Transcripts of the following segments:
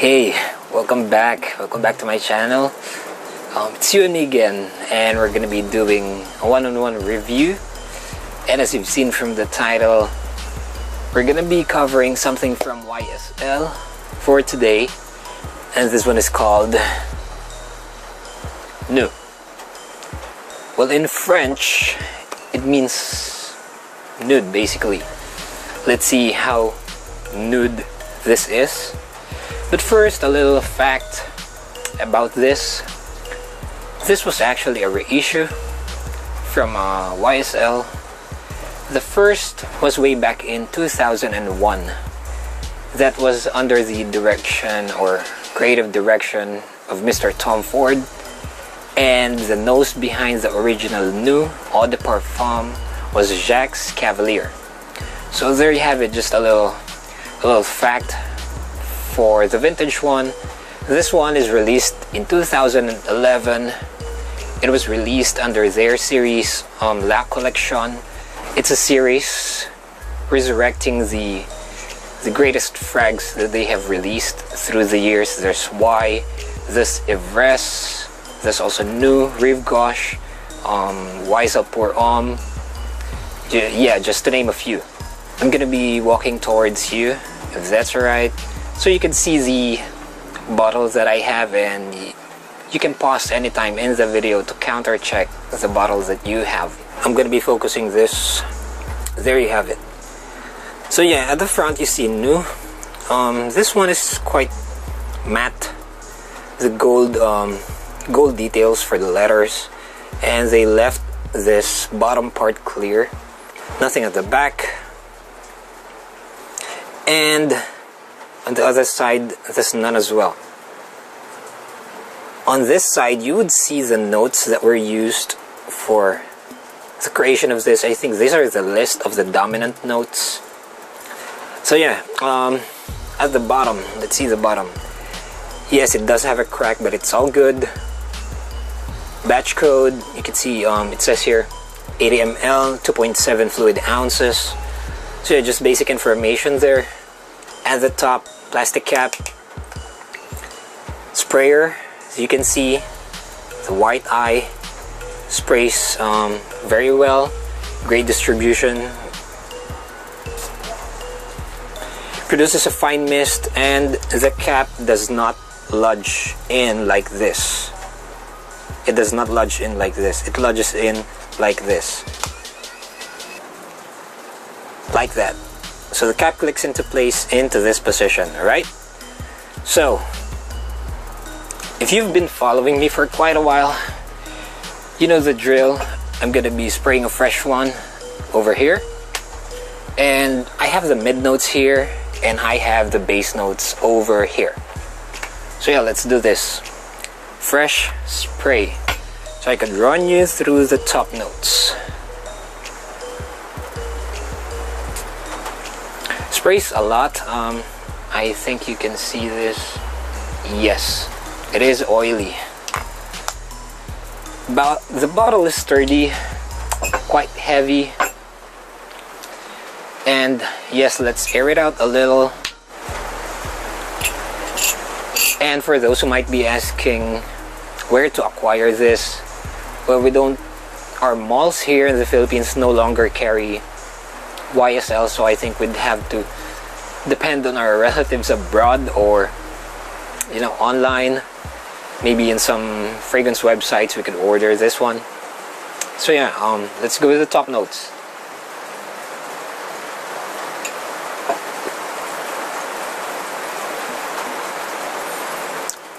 Hey, welcome back to my channel. It's you and me again, and we're gonna be doing a one-on-one review. And as you've seen from the title, we're gonna be covering something from YSL for today, and this one is called Nu. Well, in French it means nude, basically. Let's see how nude this is. But first, a little fact about this. This was actually a reissue from YSL. The first was way back in 2001. That was under the direction or creative direction of Mr. Tom Ford. And the nose behind the original Nu Eau de Parfum was Jacques Cavalier. So there you have it, just a little fact. For the vintage one, this one is released in 2011. It was released under their series La Collection. It's a series resurrecting the greatest frags that they have released through the years. There's Y, there's Ivresse, there's also Nu, Rive Gauche, YSL Pour Homme. Yeah, just to name a few. I'm gonna be walking towards you, if that's alright, so you can see the bottles that I have, and you can pause anytime in the video to counter check the bottles that you have. I'm gonna be focusing this. There you have it. So yeah, at the front you see Nu. This one is quite matte. The gold details for the letters, and they left this bottom part clear. Nothing at the back. And on the other side, there's none as well. On this side, you would see the notes that were used for the creation of this. I think these are the list of the dominant notes. So yeah, at the bottom, let's see the bottom. Yes, it does have a crack, but it's all good. Batch code, you can see it says here 80 ml, 2.7 fluid ounces. So yeah, just basic information there. At the top, plastic cap, sprayer. As you can see, the white eye sprays very well. Great distribution. Produces a fine mist, and the cap does not lodge in like this. It does not lodge in like this. It lodges in like this. Like that. So the cap clicks into place into this position, right? So, if you've been following me for quite a while, you know the drill. I'm gonna be spraying a fresh one over here. And I have the mid notes here, and I have the base notes over here. So yeah, let's do this. Fresh spray. So I could run you through the top notes. Sprays a lot. I think you can see this. Yes, it is oily. The bottle is sturdy, quite heavy, and yes, let's air it out a little. And for those who might be asking where to acquire this, well, our malls here in the Philippines no longer carry YSL, so I think we'd have to depend on our relatives abroad, or online. Maybe in some fragrance websites we could order this one. So yeah, let's go with the top notes.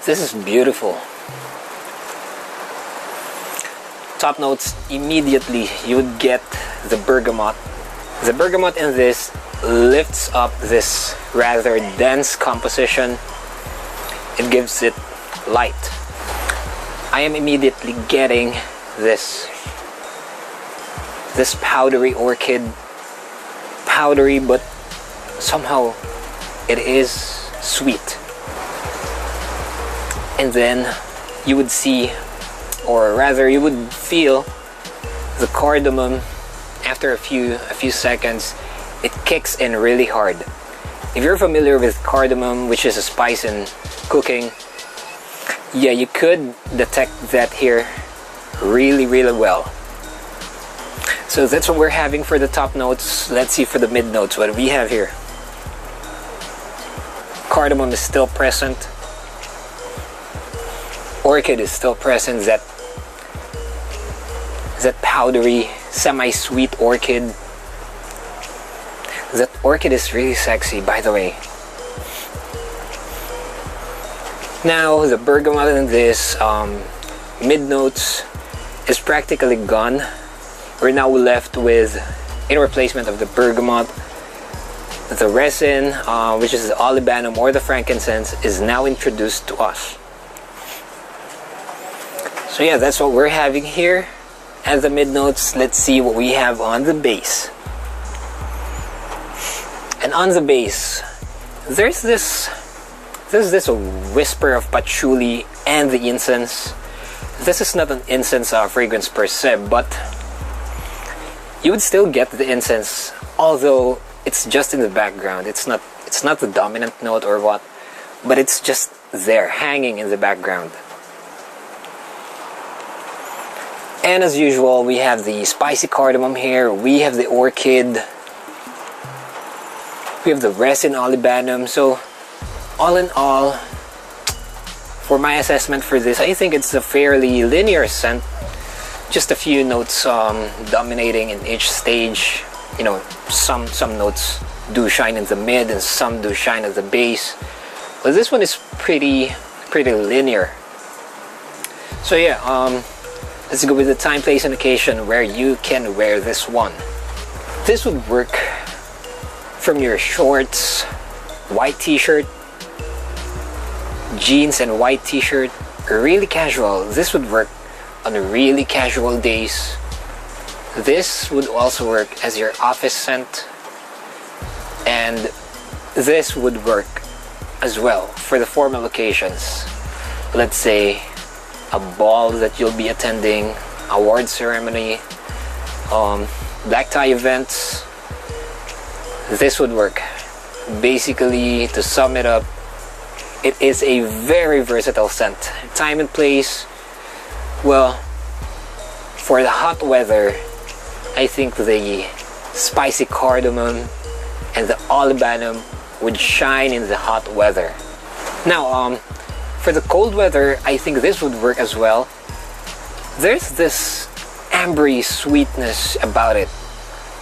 This is beautiful. Top notes, immediately you would get the bergamot. The bergamot in this lifts up this rather dense composition. It gives it light. I am immediately getting this powdery orchid. Powdery, but somehow it is sweet. And then you would see, or rather you would feel the cardamom, after a few seconds, it kicks in really hard. If you're familiar with cardamom, which is a spice in cooking, yeah, you could detect that here really well. So that's what we're having for the top notes. Let's see for the mid notes what we have here. Cardamom is still present. Orchid is still present. That powdery, semi-sweet orchid. That orchid is really sexy, by the way. Now the bergamot in this mid notes is practically gone. We're now left with, in replacement of the bergamot, the resin, which is the olibanum or the frankincense, is now introduced to us. So yeah, that's what we're having here as the mid notes. Let's see what we have on the base. And on the base, there's this whisper of patchouli and the incense. This is not an incense fragrance per se, but you would still get the incense, although it's just in the background. It's not the dominant note or what, but it's just there, hanging in the background. And as usual, we have the spicy cardamom here, we have the orchid, we have the resin olibanum. So all in all, for my assessment for this, I think it's a fairly linear scent. Just a few notes dominating in each stage. You know, some notes do shine in the mid and some do shine at the base, but this one is pretty linear. So yeah, let's go with the time, place, and occasion where you can wear this one. This would work from your shorts, white t-shirt, jeans and white t-shirt, really casual. This would work on really casual days. This would also work as your office scent, and this would work as well for the formal occasions. Let's say a ball that you'll be attending, award ceremony, black tie events. This would work. Basically, to sum it up, it is a very versatile scent. Time and place, well, for the hot weather, I think the spicy cardamom and the olibanum would shine in the hot weather. Now, for the cold weather, I think this would work as well. There's this ambery sweetness about it.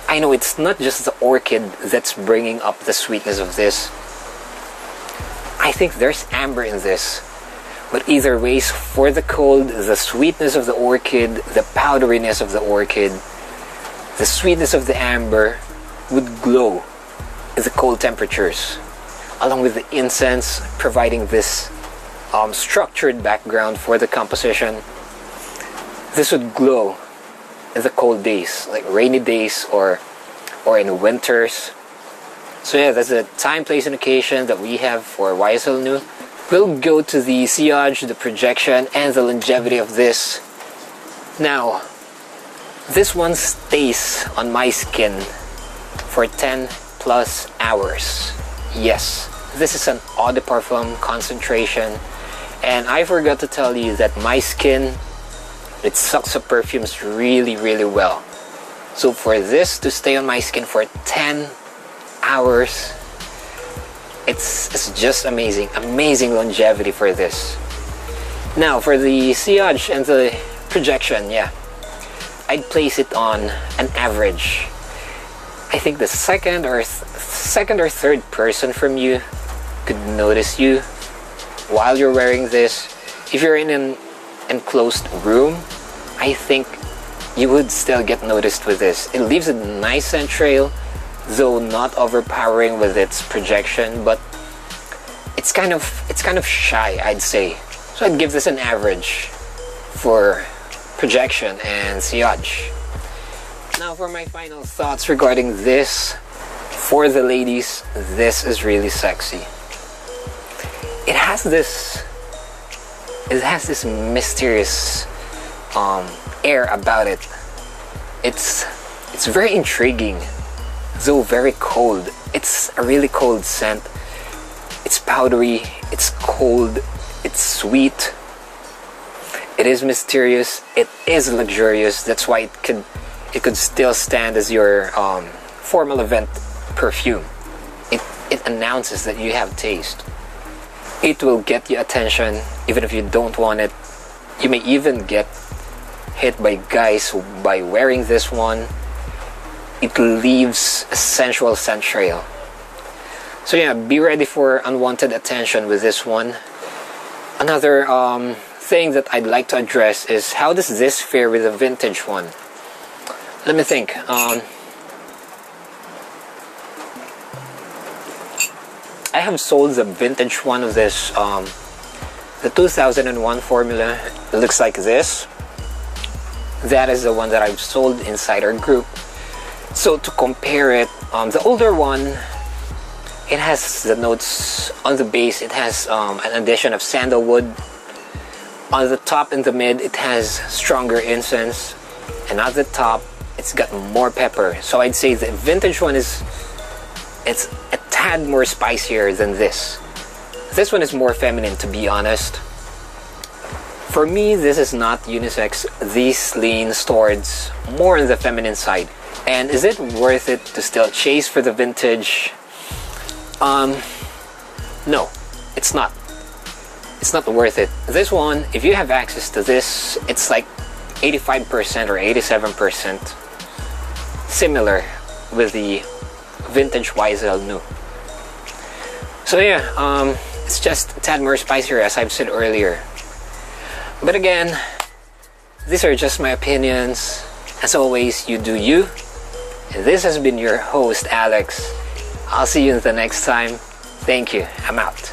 I know it's not just the orchid that's bringing up the sweetness of this. I think there's amber in this. But either ways, for the cold, the sweetness of the orchid, the powderiness of the orchid, the sweetness of the amber would glow in the cold temperatures, along with the incense providing this structured background for the composition. This would glow in the cold days, like rainy days or in winters. So yeah, that's the time, place, and occasion that we have for YSL Nu. We'll go to the sillage, the projection, and the longevity of this. Now, this one stays on my skin for 10 plus hours. Yes, this is an eau de parfum concentration, and I forgot to tell you that my skin, it sucks up perfumes really well. So for this to stay on my skin for 10 hours, it's just amazing longevity for this. Now for the sillage and the projection, yeah, I'd place it on an average. I think the second or third person from you could notice you while you're wearing this. If you're in an enclosed room, I think you would still get noticed with this. It leaves a nice scent trail, though not overpowering with its projection, but it's kind of shy, I'd say. So I'd give this an average for projection and sillage. Now for my final thoughts regarding this, for the ladies, this is really sexy. It has this mysterious air about it. It's very intriguing, though very cold. It's a really cold scent. It's powdery, it's cold, it's sweet. It is mysterious, it is luxurious. That's why it could still stand as your formal event perfume. It announces that you have taste. It will get your attention even if you don't want it. You may even get hit by guys by wearing this one. It leaves a sensual scent trail. So yeah, be ready for unwanted attention with this one. Another thing that I'd like to address is, how does this fare with a vintage one? Let me think. I have sold the vintage one of this, the 2001 formula. It looks like this. That is the one that I've sold inside our group. So to compare it, the older one, it has the notes on the base. It has an addition of sandalwood. On the top and the mid, it has stronger incense, and at the top, it's got more pepper. So I'd say the vintage one it's a tad more spicier than this. This one is more feminine, to be honest. For me, this is not unisex. This leans towards more on the feminine side. And is it worth it to still chase for the vintage? No, it's not. It's not worth it. This one, if you have access to this, it's like 85% or 87% similar with the vintage YSL Nu. So yeah, it's just a tad more spicier, as I've said earlier. But again, these are just my opinions. As always, you do you. And this has been your host, Alex. I'll see you the next time. Thank you. I'm out.